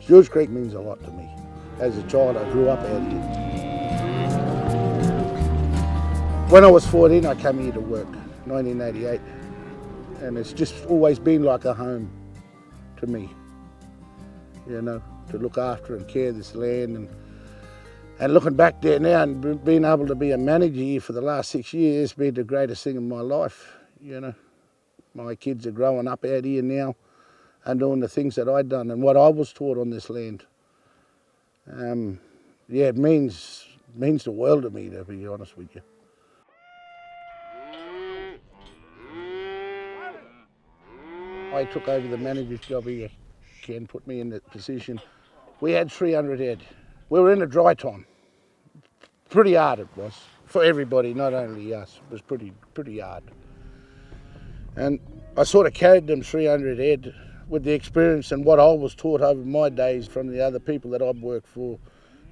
Stuart Creek means a lot to me. As a child, I grew up out here. When I was 14, I came here to work, 1988. And it's just always been like a home to me, you know, to look after and care this land. And looking back there now and being able to be a manager here for the last 6 years has been the greatest thing in my life, you know. My kids are growing up out here now and doing the things that I'd done and what I was taught on this land. Yeah, it means the world to me, to be honest with you. I took over the manager's job here. Ken put me in that position. We had 300 head. We were in a dry time. Pretty hard it was for everybody, not only us. It was pretty hard. And I sort of carried them 300 head with the experience and what I was taught over my days from the other people that I've worked for.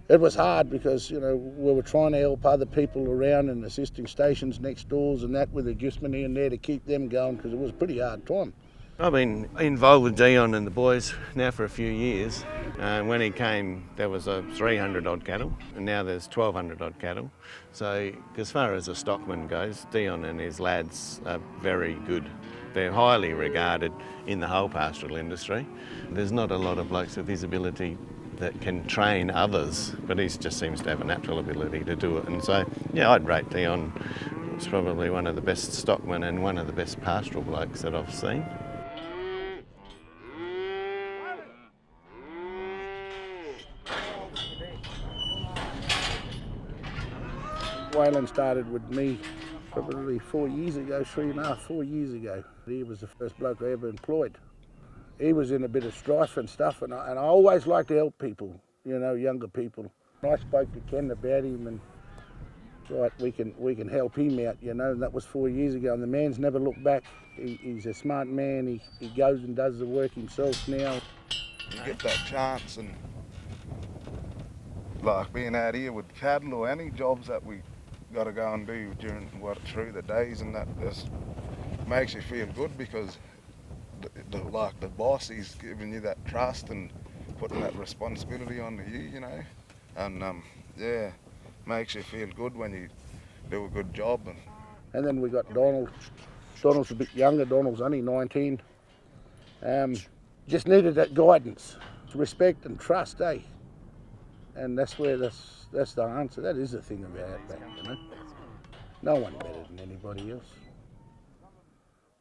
It was hard because, you know, we were trying to help other people around and assisting stations next doors and that with adjustment here and there to keep them going because it was a pretty hard time. I've been involved with Dion and the boys now for a few years. When he came, there was a 300 odd cattle, and now there's 1,200 odd cattle. So as far as a stockman goes, Dion and his lads are very good. They're highly regarded in the whole pastoral industry. There's not a lot of blokes with his ability that can train others, but he just seems to have a natural ability to do it. And so, yeah, I'd rate Dion. He's probably one of the best stockmen and one of the best pastoral blokes that I've seen. Waylon started with me probably 4 years ago, 3.5, 4 years ago. He was the first bloke I ever employed. He was in a bit of strife and stuff, and I always like to help people, you know, younger people. I spoke to Ken about him and, right, we can help him out, you know, and that was 4 years ago, and the man's never looked back. He's a smart man, he goes and does the work himself now. You get that chance, and like being out here with cattle or any jobs that we got to go and do through the days, and that just makes you feel good because the boss is giving you that trust and putting that responsibility on you, you know, and yeah, makes you feel good when you do a good job. And then we got Donald. Donald's a bit younger. Donald's only 19. Just needed that guidance, respect and trust, eh? And that's the answer. That is the thing about that, you know. No one better than anybody else.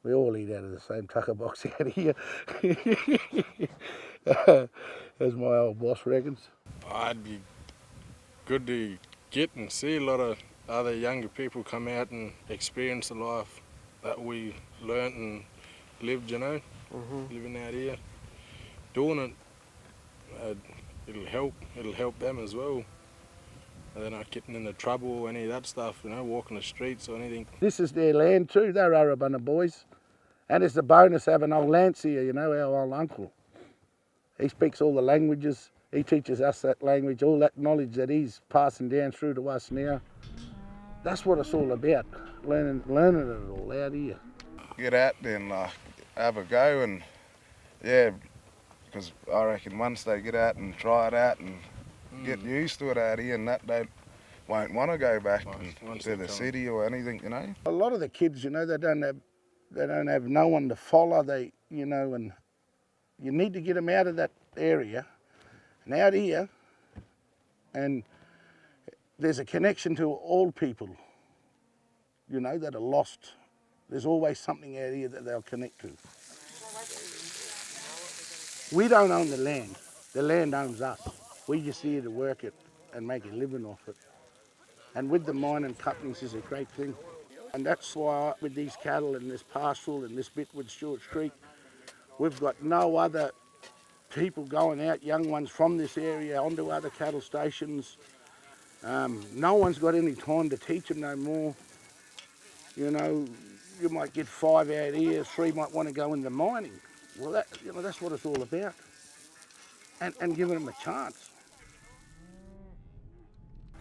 We all eat out of the same tucker box out here, as my old boss reckons. I'd be good to get and see a lot of other younger people come out and experience the life that we learnt and lived, you know, living out here, doing it. It'll help them as well. And they're not getting into trouble or any of that stuff, you know, walking the streets or anything. This is their land too. They're Arabunna boys. And it's a bonus having old Lance here, you know, our old uncle. He speaks all the languages. He teaches us that language, all that knowledge that he's passing down through to us now. That's what it's all about, learning it all out here. Get out there and have a go, and yeah, because I reckon once they get out and try it out and get used to it out here, and that they won't want to go back to the city or anything, you know. A lot of the kids, you know, they don't have no one to follow. You know, and you need to get them out of that area and out here. And there's a connection to all people, you know, that are lost. There's always something out here that they'll connect to. We don't own the land. The land owns us. We just here to work it and make a living off it. And with the mining companies is a great thing. And that's why with these cattle and this pastoral and this bit with Stuart Creek, we've got no other people going out, young ones from this area onto other cattle stations. No one's got any time to teach them no more. You know, you might get 5 out here, 3 might want to go into mining. Well, that's what it's all about. And giving them a chance.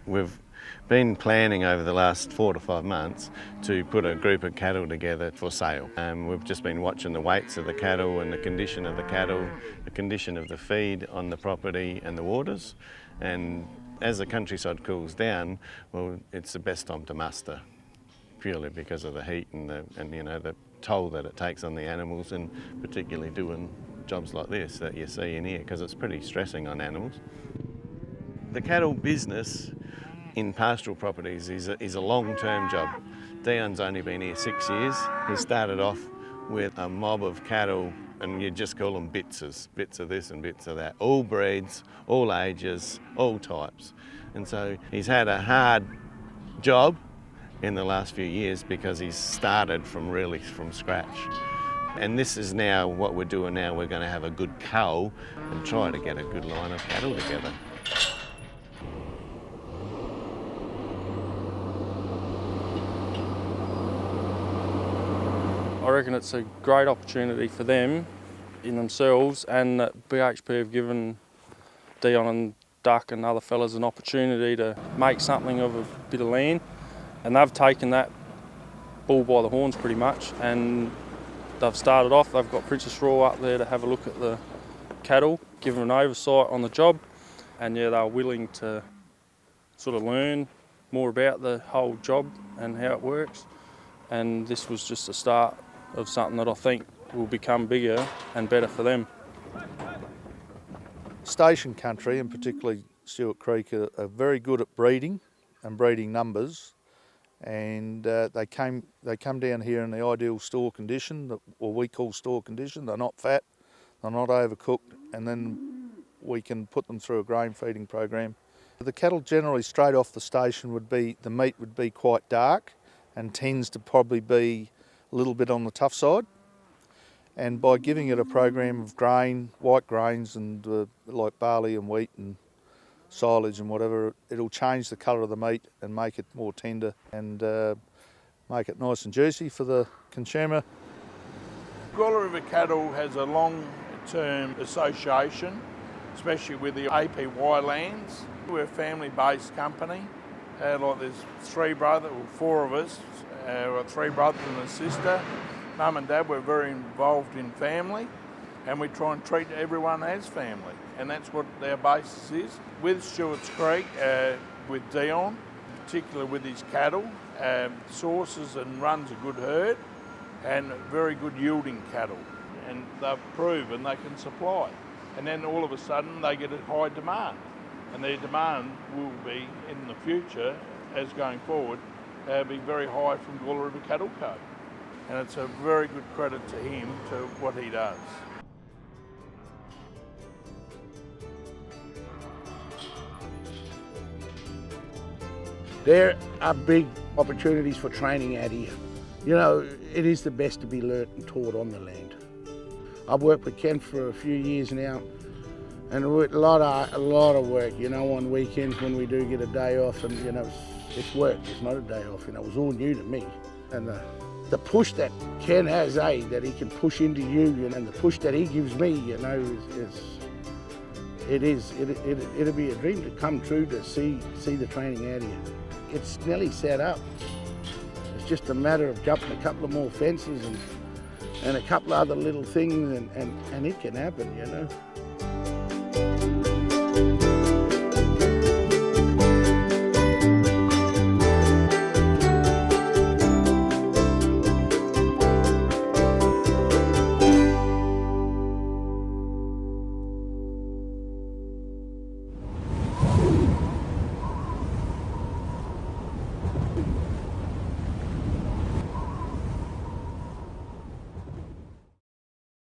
We've been planning over the last 4 to 5 months to put a group of cattle together for sale. We've just been watching the weights of the cattle and the condition of the cattle, the condition of the feed on the property and the waters. And as the countryside cools down, well, it's the best time to muster, purely because of the heat and the toll that it takes on the animals, and particularly doing jobs like this that you see in here, because it's pretty stressing on animals. The cattle business in pastoral properties is a long-term job. Dion's only been here 6 years. He started off with a mob of cattle, and you just call them bitses, bits of this and bits of that. All breeds, all ages, all types. And so he's had a hard job in the last few years because he's started from scratch. And this is now what we're doing now. We're going to have a good cull and try to get a good line of cattle together. I reckon it's a great opportunity for them in themselves, and that BHP have given Dion and Duck and other fellas an opportunity to make something of a bit of land, and they've taken that bull by the horns pretty much, and they've started off. They've got Princess Royal up there to have a look at the cattle, give them an oversight on the job, and yeah, they're willing to sort of learn more about the whole job and how it works, and this was just a start of something that I think will become bigger and better for them. Station country, and particularly Stuart Creek, are very good at breeding and breeding numbers, and they come down here in the ideal store condition, or we call store condition. They're not fat, they're not overcooked, and then we can put them through a grain feeding program. The cattle generally straight off the station the meat would be quite dark and tends to probably be a little bit on the tough side. And by giving it a program of grain, white grains, and like barley and wheat and silage and whatever, it'll change the colour of the meat and make it more tender and make it nice and juicy for the consumer. Gawler River Cattle has a long-term association, especially with the APY lands. We're a family-based company. Like there's four of us, three brothers and a sister. Mum and Dad were very involved in family, and we try and treat everyone as family, and that's what our basis is. With Stuart's Creek, with Dion, particularly with his cattle, sources and runs a good herd, and very good yielding cattle, and they've proven they can supply. And then all of a sudden they get a high demand, and their demand will be in the future, as going forward, be very high from Gawler River Cattle Co. And it's a very good credit to him to what he does. There are big opportunities for training out here. You know, it is the best to be learnt and taught on the land. I've worked with Ken for a few years now, and a lot of work, you know, on weekends when we do get a day off, and you know, it's work, it's not a day off, you know, it was all new to me. And the push that Ken has, that he can push into you, and the push that he gives me, you know, it'll be a dream to come true to see the training out here. It's nearly set up. It's just a matter of jumping a couple of more fences and a couple of other little things, and it can happen, you know.